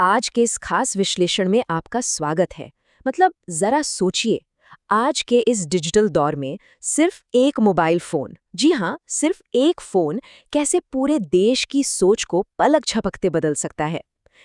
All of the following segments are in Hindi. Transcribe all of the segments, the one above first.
आज के इस खास विश्लेषण में आपका स्वागत है। मतलब जरा सोचिए, आज के इस डिजिटल दौर में सिर्फ एक मोबाइल फोन, जी हाँ, सिर्फ एक फोन कैसे पूरे देश की सोच को पलक झपकते बदल सकता है।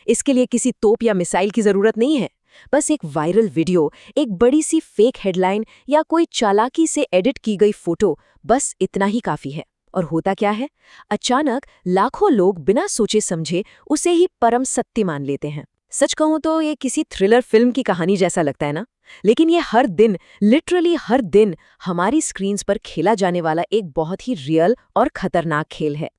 इसके लिए किसी तोप या मिसाइल की जरूरत नहीं है। बस एक वायरल वीडियो, एक बड़ी सी फेक हेडलाइन या कोई चालाकी से एडिट की गई फोटो, बस इतना ही काफी है। और होता क्या है, अचानक लाखों लोग बिना सोचे समझे उसे ही परम सत्य मान लेते हैं। सच कहूं तो ये किसी थ्रिलर फिल्म की कहानी जैसा लगता है ना। लेकिन ये हर दिन, लिटरली हर दिन हमारी स्क्रीन्स पर खेला जाने वाला एक बहुत ही रियल और खतरनाक खेल है।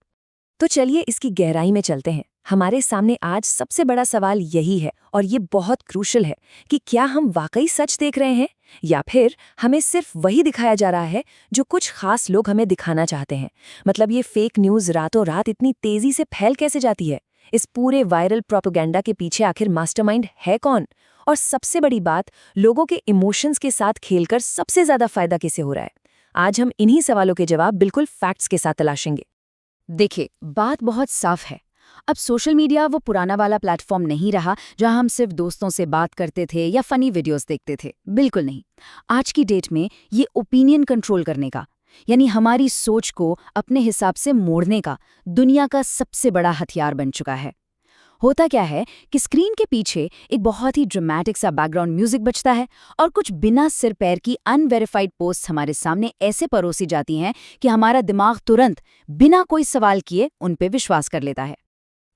तो चलिए इसकी गहराई में चलते हैं। हमारे सामने आज सबसे बड़ा सवाल यही है, और ये बहुत क्रूशल है, कि क्या हम वाकई सच देख रहे हैं या फिर हमें सिर्फ वही दिखाया जा रहा है जो कुछ खास लोग हमें दिखाना चाहते हैं। मतलब ये फेक न्यूज़ रातों रात इतनी तेजी से फैल कैसे जाती है? इस पूरे वायरल प्रोपेगेंडा के पीछे आखिर मास्टरमाइंड है कौन? और सबसे बड़ी बात, लोगों के इमोशंस के साथ खेलकर सबसे ज्यादा फायदा किसे हो रहा है? आज हम इन्हीं सवालों के जवाब बिल्कुल फैक्ट्स के साथ तलाशेंगे। देखिए, बात बहुत साफ है। अब सोशल मीडिया वो पुराना वाला प्लेटफॉर्म नहीं रहा जहां हम सिर्फ दोस्तों से बात करते थे या फनी वीडियोस देखते थे। बिल्कुल नहीं। आज की डेट में ये ओपिनियन कंट्रोल करने का, यानी हमारी सोच को अपने हिसाब से मोड़ने का, दुनिया का सबसे बड़ा हथियार बन चुका है। होता क्या है कि स्क्रीन के पीछे एक बहुत ही ड्रामेटिक सा बैकग्राउंड म्यूजिक बजता है और कुछ बिना सिर पैर की अनवेरिफाइड पोस्ट हमारे सामने ऐसे परोसी जाती हैं कि हमारा दिमाग तुरंत बिना कोई सवाल किए उन पे विश्वास कर लेता है।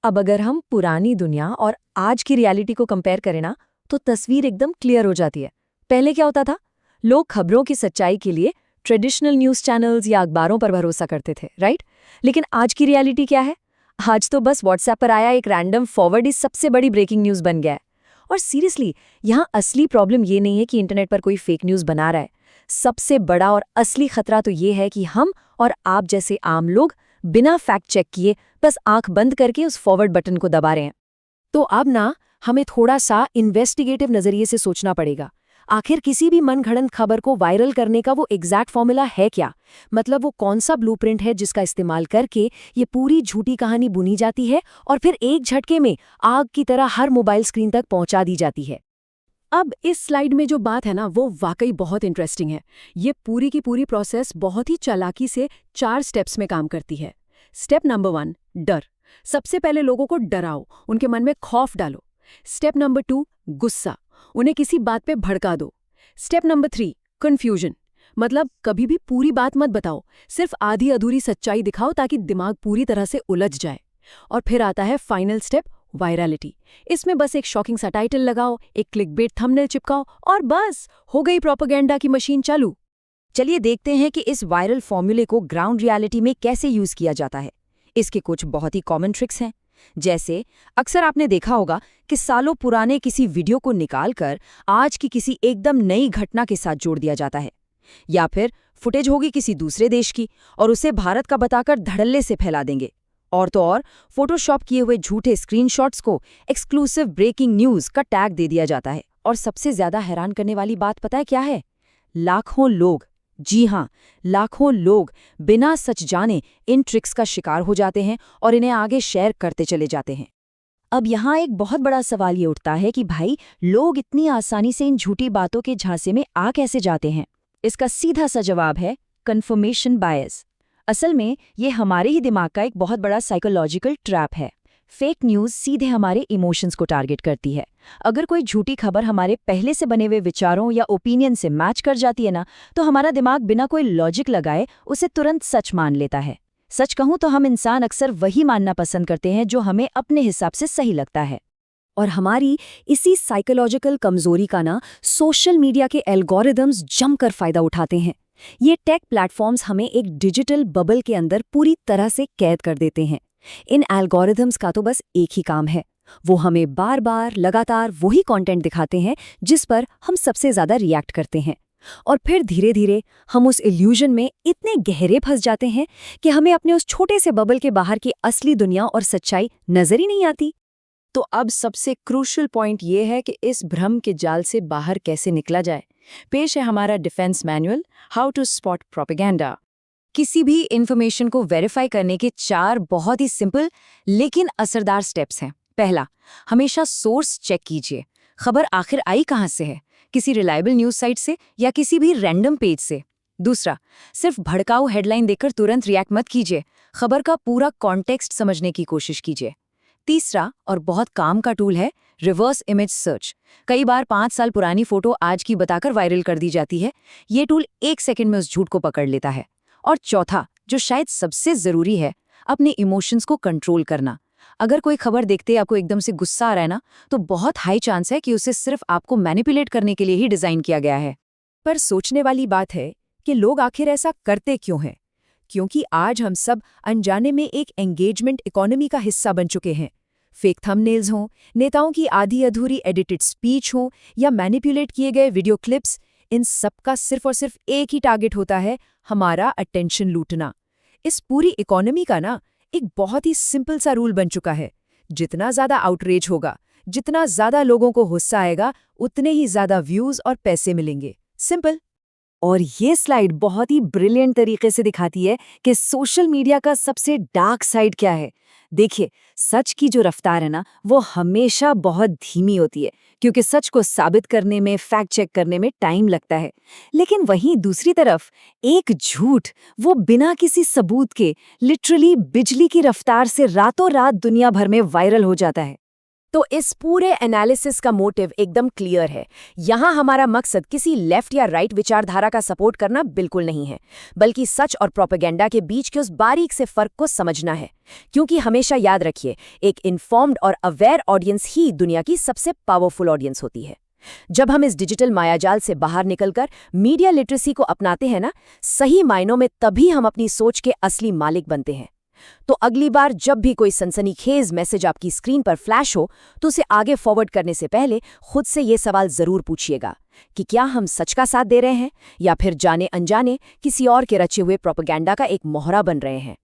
अब अगर हम पुरानी दुनिया और आज की रियलिटी को कंपेयर करें ना, तो तस्वीर एकदम क्लियर हो जाती है। पहले क्या होता था? लोग खबरों की सच्चाई के लिए ट्रेडिशनल न्यूज़ चैनल्स या अखबारों पर भरोसा करते थे, राइट? लेकिन आज की रियलिटी क्या है? आज तो बस व्हाट्सएप पर आया एक रैंडम फॉरवर्ड ही सबसे बड़ी ब्रेकिंग न्यूज़ बन गया है। और सीरियसली, यहाँ असली प्रॉब्लम ये नहीं है कि इंटरनेट पर कोई फेक न्यूज़ बना रहा है। सबसे बड़ा और असली खतरा तो ये है कि हम और आप जैसे आम लोग बिना फैक्ट चेक किए बस आंख बंद करके उस फॉरवर्ड बटन को दबा रहे हैं। तो अब ना हमें थोड़ा सा इन्वेस्टिगेटिव नजरिए से सोचना पड़ेगा। आखिर किसी भी मनगढ़ंत खबर को वायरल करने का वो एग्जैक्ट फॉर्मूला है क्या? मतलब वो कौन सा ब्लूप्रिंट है जिसका इस्तेमाल करके ये पूरी झूठी कहानी बुनी जाती है और फिर एक झटके में आग की तरह हर मोबाइल स्क्रीन तक पहुंचा दी जाती है। अब इस स्लाइड में जो बात है ना, वो वाकई बहुत इंटरेस्टिंग है। ये पूरी की पूरी प्रोसेस बहुत ही चालाकी से 4 स्टेप्स में काम करती है। स्टेप नंबर 1, डर। सबसे पहले लोगों को डराओ, उनके मन में खौफ डालो। स्टेप नंबर 2, गुस्सा। उन्हें किसी बात पे भड़का दो। Step number 3, confusion. मतलब कभी भी पूरी बात मत बताओ, सिर्फ आधी अधूरी सच्चाई दिखाओ ताकि दिमाग पूरी तरह से उलझ जाए। और फिर आता है फाइनल स्टेप, वायरलिटी। इसमें बस एक शॉकिंग सा टाइटल लगाओ, एक क्लिकबेट थंबनेल चिपकाओ और बस हो गई प्रोपेगेंडा की मशीन चालू। चलिए देखते हैं कि इस वायरल फॉर्मूले को ग्राउंड रियलिटी में कैसे यूज किया जाता है। इसके कुछ बहुत ही कॉमन ट्रिक्स हैं। जैसे अक्सर आपने देखा होगा कि सालों पुराने किसी वीडियो को निकालकर आज की किसी एकदम नई घटना के साथ जोड़ दिया जाता है। या फिर फुटेज होगी किसी दूसरे देश की और उसे भारत का बताकर धड़ल्ले से फैला देंगे। और तो और फोटोशॉप किए हुए झूठे स्क्रीनशॉट्स को एक्सक्लूसिव ब्रेकिंग न्यूज का टैग दे दिया जाता है। और सबसे ज्यादा हैरान करने वाली बात पता है क्या है? लाखों लोग, जी हाँ, लाखों लोग बिना सच जाने इन ट्रिक्स का शिकार हो जाते हैं और इन्हें आगे शेयर करते चले जाते हैं। अब यहाँ एक बहुत बड़ा सवाल ये उठता है कि भाई, लोग इतनी आसानी से इन झूठी बातों के झांसे में आ कैसे जाते हैं? इसका सीधा सा जवाब है कन्फर्मेशन बायस। असल में ये हमारे ही दिमाग का एक बहुत बड़ा साइकोलॉजिकल ट्रैप है। फेक न्यूज़ सीधे हमारे इमोशंस को टारगेट करती है। अगर कोई झूठी खबर हमारे पहले से बने हुए विचारों या ओपिनियन से मैच कर जाती है ना, तो हमारा दिमाग बिना कोई लॉजिक लगाए उसे तुरंत सच मान लेता है। सच कहूं तो हम इंसान अक्सर वही मानना पसंद करते हैं जो हमें अपने हिसाब से सही लगता है। और हमारी इसी साइकोलॉजिकल कमजोरी का ना सोशल मीडिया के एल्गोरिदम्स जमकर फायदा उठाते हैं। ये टेक प्लेटफॉर्म्स हमें एक डिजिटल बबल के अंदर पूरी तरह से कैद कर देते हैं। इन एल्गोरिदम्स का तो बस एक ही काम है, वो हमें बार बार लगातार वही कंटेंट दिखाते हैं जिस पर हम सबसे ज्यादा रिएक्ट करते हैं। और फिर धीरे धीरे हम उस इल्यूजन में इतने गहरे फंस जाते हैं कि हमें अपने उस छोटे से बबल के बाहर की असली दुनिया और सच्चाई नजर ही नहीं आती। तो अब सबसे क्रूशल पॉइंट ये है कि इस भ्रम के जाल से बाहर कैसे निकला जाए। पेश है हमारा defence manual, how to spot propaganda. किसी भी इंफॉर्मेशन को वेरीफाई करने के 4 बहुत ही सिंपल लेकिन असरदार स्टेप्स हैं। पहला, हमेशा सोर्स चेक कीजिए। खबर आखिर आई कहाँ से है, किसी रिलायबल न्यूज़ साइट से या किसी भी रैंडम पेज से। दूसरा, सिर्फ भड़काऊ हेडलाइन देखकर तुरंत रिएक्ट मत कीजिए, खबर का पूरा कॉन्टेक्स्ट समझने की कोशिश कीजिए। तीसरा और बहुत काम का टूल है रिवर्स इमेज सर्च। कई बार 5 साल पुरानी फोटो आज की बताकर वायरल कर दी जाती है। ये टूल 1 सेकंड में उस झूठ को पकड़ लेता है। और चौथा, जो शायद सबसे जरूरी है, अपने इमोशंस को कंट्रोल करना। अगर कोई खबर देखते आपको एकदम से गुस्सा आ रहा है ना, तो बहुत हाई चांस है कि उसे सिर्फ आपको मैनिपुलेट करने के लिए ही डिजाइन किया गया है। पर सोचने वाली बात है कि लोग आखिर ऐसा करते क्यों हैं? क्योंकि आज हम सब अनजाने में एक एंगेजमेंट इकोनॉमी का हिस्सा बन चुके हैं। फेक थंबनेल्स हों, नेताओं की आधी अधूरी एडिटेड स्पीच हो या मैनिपुलेट किए गए वीडियो क्लिप्स, इन सब का सिर्फ और सिर्फ एक ही टारगेट होता है, हमारा अटेंशन लूटना। इस पूरी इकोनॉमी का ना एक बहुत ही सिंपल सा रूल बन चुका है, जितना ज्यादा आउटरीच होगा, जितना ज्यादा लोगों को गुस्सा आएगा, उतने ही ज्यादा व्यूज और पैसे मिलेंगे। सिंपल। और ये स्लाइड बहुत ही ब्रिलियंट तरीके से दिखाती है कि सोशल मीडिया का सबसे डार्क साइड क्या है। देखिए, सच की जो रफ्तार है ना, वो हमेशा बहुत धीमी होती है, क्योंकि सच को साबित करने में, फैक्ट चेक करने में टाइम लगता है। लेकिन वहीं दूसरी तरफ एक झूठ, वो बिना किसी सबूत के लिटरली बिजली की रफ्तार से रातों रात दुनिया भर में वायरल हो जाता है। तो इस पूरे एनालिसिस का मोटिव एकदम क्लियर है। यहाँ हमारा मकसद किसी लेफ्ट या राइट विचारधारा का सपोर्ट करना बिल्कुल नहीं है, बल्कि सच और प्रोपेगेंडा के बीच के उस बारीक से फर्क को समझना है। क्योंकि हमेशा याद रखिए, एक इन्फॉर्म्ड और अवेयर ऑडियंस ही दुनिया की सबसे पावरफुल ऑडियंस होती है। जब हम इस डिजिटल मायाजाल से बाहर निकलकर मीडिया लिटरेसी को अपनाते हैं ना, सही मायनों में तभी हम अपनी सोच के असली मालिक बनते हैं। तो अगली बार जब भी कोई सनसनीखेज मैसेज आपकी स्क्रीन पर फ्लैश हो, तो उसे आगे फॉरवर्ड करने से पहले खुद से ये सवाल जरूर पूछिएगा कि क्या हम सच का साथ दे रहे हैं या फिर जाने अनजाने किसी और के रचे हुए प्रोपेगेंडा का एक मोहरा बन रहे हैं।